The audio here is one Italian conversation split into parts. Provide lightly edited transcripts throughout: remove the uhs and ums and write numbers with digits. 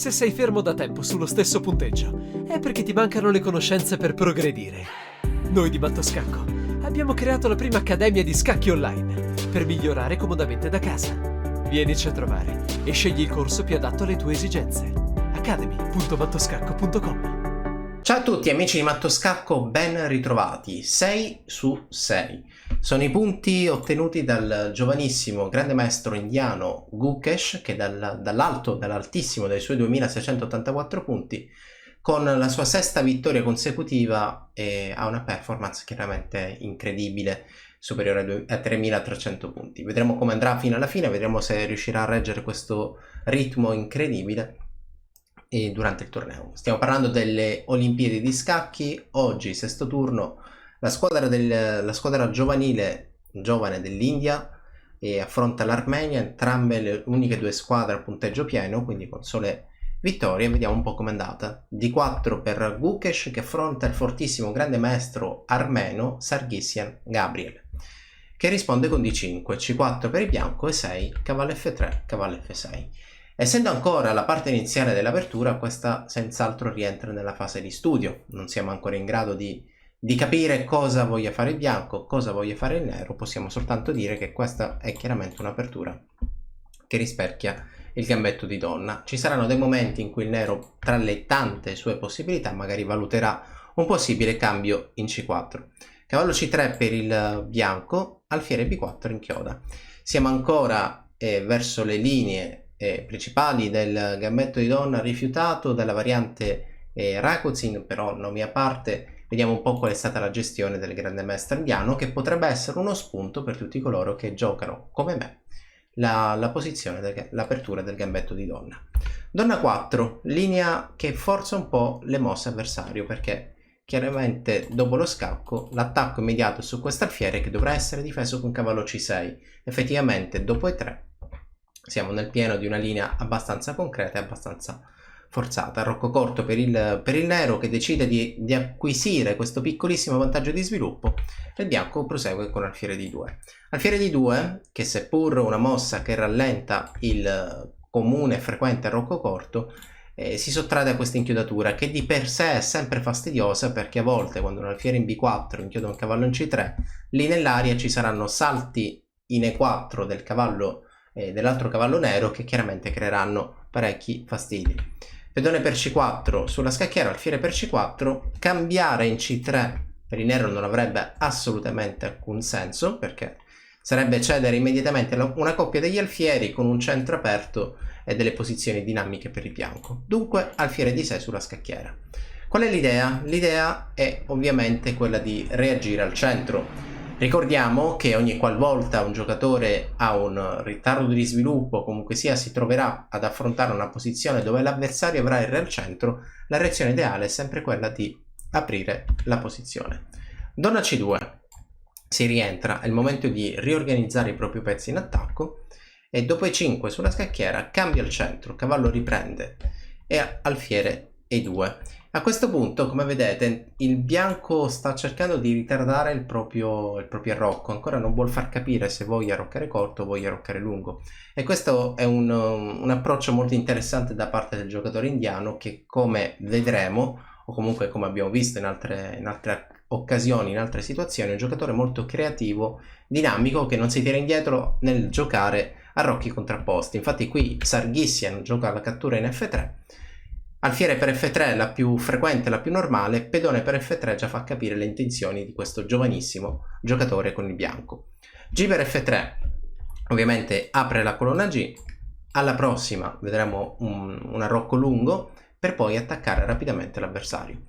Se sei fermo da tempo sullo stesso punteggio, è perché ti mancano le conoscenze per progredire. Noi di Mattoscacco abbiamo creato la prima accademia di scacchi online per migliorare comodamente da casa. Vienici a trovare e scegli il corso più adatto alle tue esigenze. academy.mattoscacco.com. Ciao a tutti amici di Mattoscacco, ben ritrovati. 6 su 6 sono i punti ottenuti dal giovanissimo grande maestro indiano Gukesh, che dall'altissimo dei suoi 2684 punti, con la sua sesta vittoria consecutiva, ha una performance chiaramente incredibile, superiore a 3300 punti. Vedremo come andrà fino alla fine, vedremo se riuscirà a reggere questo ritmo incredibile e durante il torneo. Stiamo parlando delle Olimpiadi di scacchi. Oggi, sesto turno, la squadra giovane dell'India affronta l'Armenia, entrambe le uniche due squadre a punteggio pieno, quindi con sole vittorie. Vediamo un po' com'è andata. D4 per Gukesh, che affronta il fortissimo grande maestro armeno Sargsyan Gabriel, che risponde con D5, C4 per il bianco, E6, cavallo F3, cavallo F6. Essendo ancora la parte iniziale dell'apertura, questa senz'altro rientra nella fase di studio. Non siamo ancora in grado di capire cosa voglia fare il bianco, cosa voglia fare il nero. Possiamo soltanto dire che questa è chiaramente un'apertura che rispecchia il gambetto di donna. Ci saranno dei momenti in cui il nero, tra le tante sue possibilità, magari valuterà un possibile cambio in C4. Cavallo C3 per il bianco, alfiere B4 inchioda. Siamo ancora verso le linee principali del gambetto di donna rifiutato dalla variante Rakuzin, però nomi a parte. Vediamo un po' qual è stata la gestione del grande maestro indiano, che potrebbe essere uno spunto per tutti coloro che giocano come me la posizione l'apertura del gambetto di donna. Donna 4, linea che forza un po' le mosse avversario, perché chiaramente dopo lo scacco l'attacco immediato su quest'alfiere, che dovrà essere difeso con cavallo C6. Effettivamente dopo E3 siamo nel pieno di una linea abbastanza concreta e abbastanza forzata. Rocco corto per il nero, che decide di acquisire questo piccolissimo vantaggio di sviluppo, e il bianco prosegue con alfiere D2. Alfiere D2, che seppur una mossa che rallenta il comune e frequente rocco corto, si sottrae da questa inchiodatura, che di per sé è sempre fastidiosa, perché a volte quando un alfiere in B4 inchioda un cavallo in C3, lì nell'aria ci saranno salti in E4 del cavallo dell'altro cavallo nero, che chiaramente creeranno parecchi fastidi. Pedone per C4 sulla scacchiera, alfiere per C4, cambiare in C3 per il nero non avrebbe assolutamente alcun senso, perché sarebbe cedere immediatamente una coppia degli alfieri con un centro aperto e delle posizioni dinamiche per il bianco. Dunque alfiere di 6 sulla scacchiera. Qual è l'idea? L'idea è ovviamente quella di reagire al centro. Ricordiamo che ogni qualvolta un giocatore ha un ritardo di sviluppo, comunque sia, si troverà ad affrontare una posizione dove l'avversario avrà il re al centro, la reazione ideale è sempre quella di aprire la posizione. Donna C2, si rientra, è il momento di riorganizzare i propri pezzi in attacco, e dopo E5 sulla scacchiera cambia il centro, cavallo riprende e alfiere E2. A questo punto, come vedete, il bianco sta cercando di ritardare il proprio arrocco, ancora non vuol far capire se voglia arroccare corto o voglia arroccare lungo, e questo è un approccio molto interessante da parte del giocatore indiano, che, come vedremo, o comunque come abbiamo visto in altre occasioni, in altre situazioni, è un giocatore molto creativo, dinamico, che non si tira indietro nel giocare arrocchi contrapposti. Infatti qui Sargsyan gioca la cattura in F3, alfiere per F3 la più frequente, la più normale, pedone per F3 già fa capire le intenzioni di questo giovanissimo giocatore con il bianco. G per F3 ovviamente apre la colonna G, alla prossima vedremo un arrocco lungo per poi attaccare rapidamente l'avversario.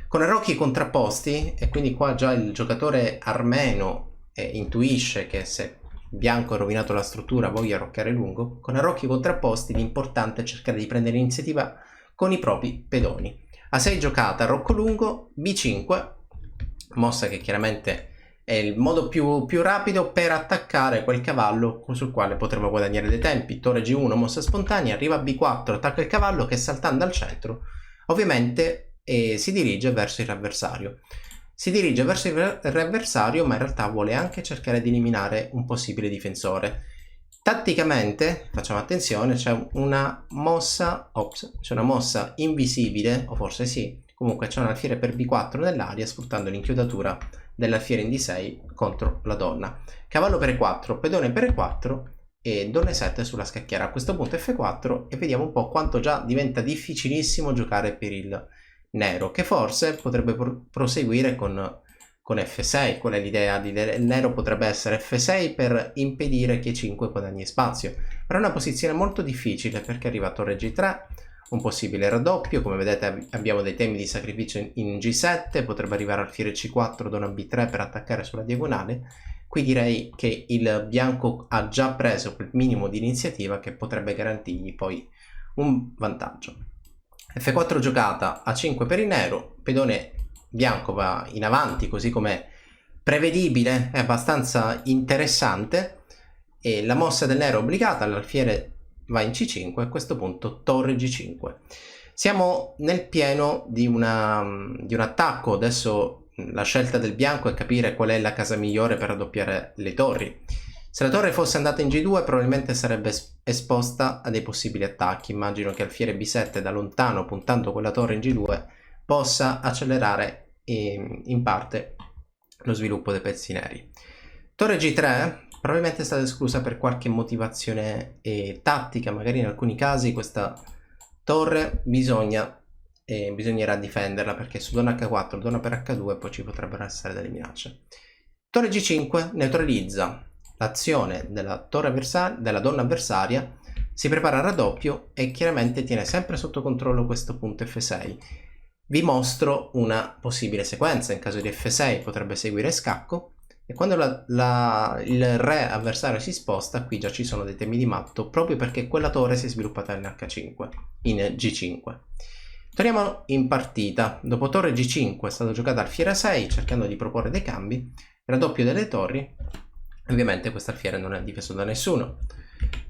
Con arrocchi contrapposti, e quindi qua già il giocatore armeno intuisce che se bianco ha rovinato la struttura voglia arroccare lungo, con arrocchi contrapposti l'importante è cercare di prendere l'iniziativa con i propri pedoni. A6 giocata, rocco lungo, B5, mossa che chiaramente è il modo più rapido per attaccare quel cavallo sul quale potremo guadagnare dei tempi. Torre G1, mossa spontanea, arriva B4, attacca il cavallo che, saltando al centro, ovviamente si dirige verso il avversario. Si dirige verso il avversario, ma in realtà vuole anche cercare di eliminare un possibile difensore. Tatticamente, facciamo attenzione, c'è una mossa invisibile, o forse sì, comunque c'è un alfiere per B4 nell'aria sfruttando l'inchiodatura dell'alfiere in D6 contro la donna. Cavallo per E4, pedone per E4 e donna E7 sulla scacchiera. A questo punto F4 e vediamo un po' quanto già diventa difficilissimo giocare per il nero, che forse potrebbe proseguire con F6. Qual è l'idea? Il nero potrebbe essere F6 per impedire che 5 guadagni spazio, però è una posizione molto difficile perché arriva torre G3, un possibile raddoppio, come vedete abbiamo dei temi di sacrificio in G7, potrebbe arrivare alfiere C4, donna B3 per attaccare sulla diagonale. Qui direi che il bianco ha già preso quel minimo di iniziativa che potrebbe garantirgli poi un vantaggio. F4 giocata, A5 per il nero, pedone bianco va in avanti così come prevedibile, è abbastanza interessante, e la mossa del nero obbligata, l'alfiere va in C5 e a questo punto torre G5. Siamo nel pieno di un attacco. Adesso la scelta del bianco è capire qual è la casa migliore per raddoppiare le torri. Se la torre fosse andata in G2 probabilmente sarebbe esposta a dei possibili attacchi. Immagino che alfiere B7 da lontano, puntando quella torre in G2, possa accelerare in parte lo sviluppo dei pezzi neri. Torre G3 probabilmente è stata esclusa per qualche motivazione tattica, magari in alcuni casi questa torre bisognerà difenderla perché su donna H4, donna per H2 poi ci potrebbero essere delle minacce. Torre G5 neutralizza l'azione della donna avversaria, si prepara al raddoppio e chiaramente tiene sempre sotto controllo questo punto F6. Vi mostro una possibile sequenza. In caso di F6 potrebbe seguire scacco e quando il re avversario si sposta, qui già ci sono dei temi di matto proprio perché quella torre si è sviluppata in H5, in G5. Torniamo in partita. Dopo torre G5 è stata giocata alfiere A6 cercando di proporre dei cambi, raddoppio delle torri. Ovviamente questo alfiere non è difeso da nessuno.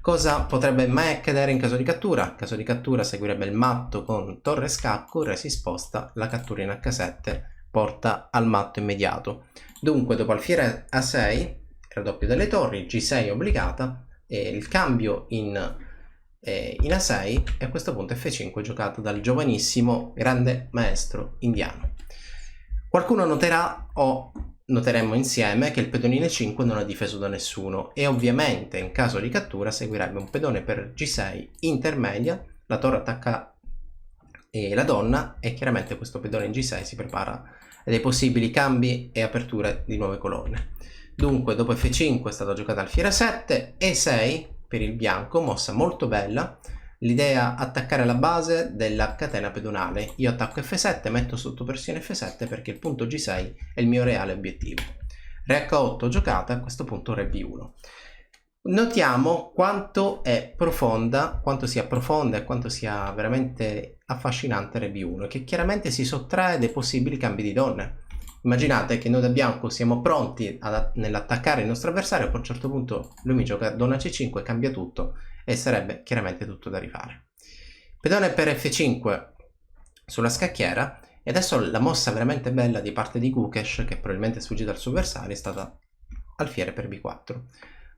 Cosa potrebbe mai accadere in caso di cattura? In caso di cattura seguirebbe il matto con torre scacco, il re si sposta, la cattura in H7 porta al matto immediato. Dunque dopo alfiere A6, raddoppio delle torri, G6 obbligata, e il cambio in A6 e a questo punto F5 giocato dal giovanissimo grande maestro indiano. Qualcuno noterà noteremmo insieme che il pedone in E5 non è difeso da nessuno e ovviamente in caso di cattura seguirebbe un pedone per G6 intermedia, la torre attacca la donna e chiaramente questo pedone in G6 si prepara a dei possibili cambi e aperture di nuove colonne. Dunque dopo F5 è stata giocata alfiere A7, E6 per il bianco, mossa molto bella. L'idea attaccare la base della catena pedonale. Io attacco F7, metto sotto pressione F7 perché il punto G6 è il mio reale obiettivo. Re H8 giocata, a questo punto Re B1. Notiamo quanto è profonda, quanto sia profonda e quanto sia veramente affascinante Re B1, che chiaramente si sottrae dai possibili cambi di donne. Immaginate che noi da bianco siamo pronti nell'attaccare il nostro avversario, poi a un certo punto lui mi gioca donna C5 e cambia tutto e sarebbe chiaramente tutto da rifare. Pedone per F5 sulla scacchiera e adesso la mossa veramente bella di parte di Gukesh, che probabilmente sfuggì dal suo avversario, è stata alfiere per B4.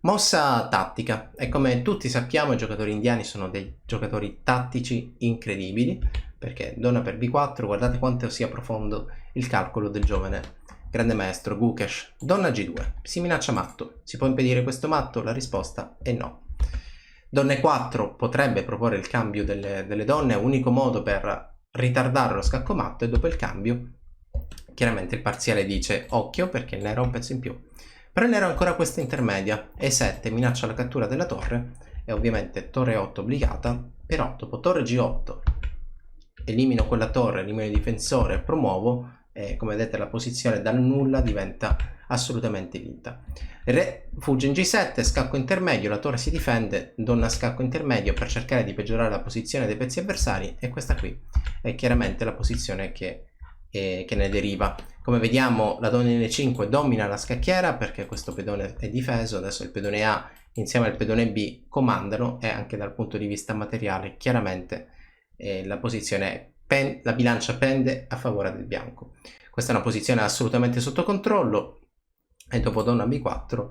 Mossa tattica, e come tutti sappiamo i giocatori indiani sono dei giocatori tattici incredibili, perché donna per B4, guardate quanto sia profondo il calcolo del giovane grande maestro Gukesh. Donna G2, si minaccia matto, si può impedire questo matto? La risposta è no. Donna E4 potrebbe proporre il cambio delle donne, è unico modo per ritardare lo scacco matto e dopo il cambio chiaramente il parziale dice occhio perché il nero ha un pezzo in più. Però il nero ha ancora questa intermedia, E7 minaccia la cattura della torre e ovviamente torre 8 obbligata, però dopo torre G8 elimino quella torre, elimino il difensore e promuovo e come vedete la posizione dal nulla diventa assolutamente vinta. Re fugge in G7, scacco intermedio, la torre si difende, donna scacco intermedio per cercare di peggiorare la posizione dei pezzi avversari e questa qui è chiaramente la posizione che ne deriva. Come vediamo la donna in E5 domina la scacchiera perché questo pedone è difeso, adesso il pedone A insieme al pedone B comandano e anche dal punto di vista materiale chiaramente la posizione la bilancia pende a favore del bianco. Questa è una posizione assolutamente sotto controllo e dopo donna B4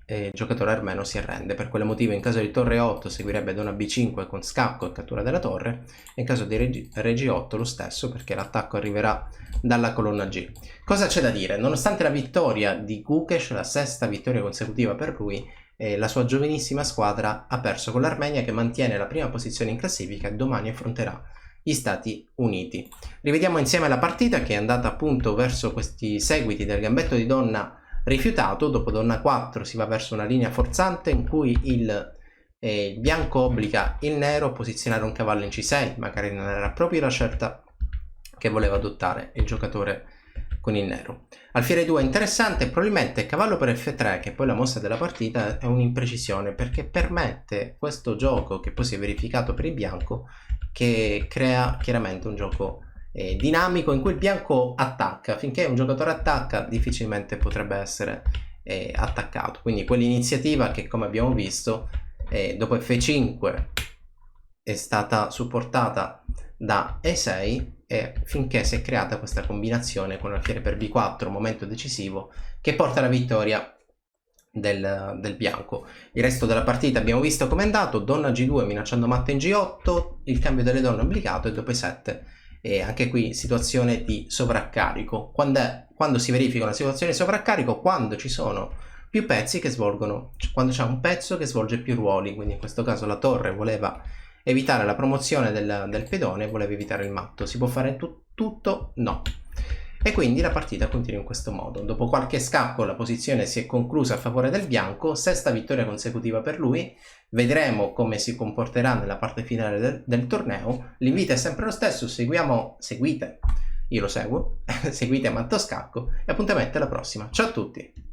il giocatore armeno si arrende. Per quale motivo in caso di torre 8 seguirebbe donna b5 con scacco e cattura della torre, e in caso di re g8 lo stesso, perché l'attacco arriverà dalla colonna G. Cosa c'è da dire? Nonostante la vittoria di Gukesh, la sesta vittoria consecutiva per lui, la sua giovanissima squadra ha perso con l'Armenia, che mantiene la prima posizione in classifica e domani affronterà gli Stati Uniti. Rivediamo insieme la partita, che è andata appunto verso questi seguiti del gambetto di donna rifiutato. Dopo donna 4 si va verso una linea forzante in cui il bianco obbliga il nero a posizionare un cavallo in c6, magari non era proprio la scelta che voleva adottare il giocatore con il nero. Alfiere 2 è interessante, probabilmente cavallo per f3, che poi la mossa della partita, è un'imprecisione, perché permette questo gioco, che poi si è verificato per il bianco, che crea chiaramente un gioco dinamico in cui il bianco attacca. Finché un giocatore attacca, difficilmente potrebbe essere attaccato. Quindi quell'iniziativa che, come abbiamo visto, dopo f5 è stata supportata da e6, e finché si è creata questa combinazione con alfiere per b4, momento decisivo che porta alla vittoria del bianco. Il resto della partita abbiamo visto come è andato: donna g2 minacciando matta in g8, il cambio delle donne obbligato, e dopo e7, e anche qui situazione di sovraccarico. Quando si verifica una situazione di sovraccarico? Quando ci sono più pezzi che svolgono, quando c'è un pezzo che svolge più ruoli. Quindi in questo caso la torre voleva evitare la promozione del pedone, voleva evitare il matto. Si può fare tutto? No. E quindi la partita continua in questo modo. Dopo qualche scacco la posizione si è conclusa a favore del bianco, sesta vittoria consecutiva per lui. Vedremo come si comporterà nella parte finale del torneo. L'invito è sempre lo stesso: seguite, io lo seguo, seguite Mattoscacco, e appuntamento alla prossima. Ciao a tutti!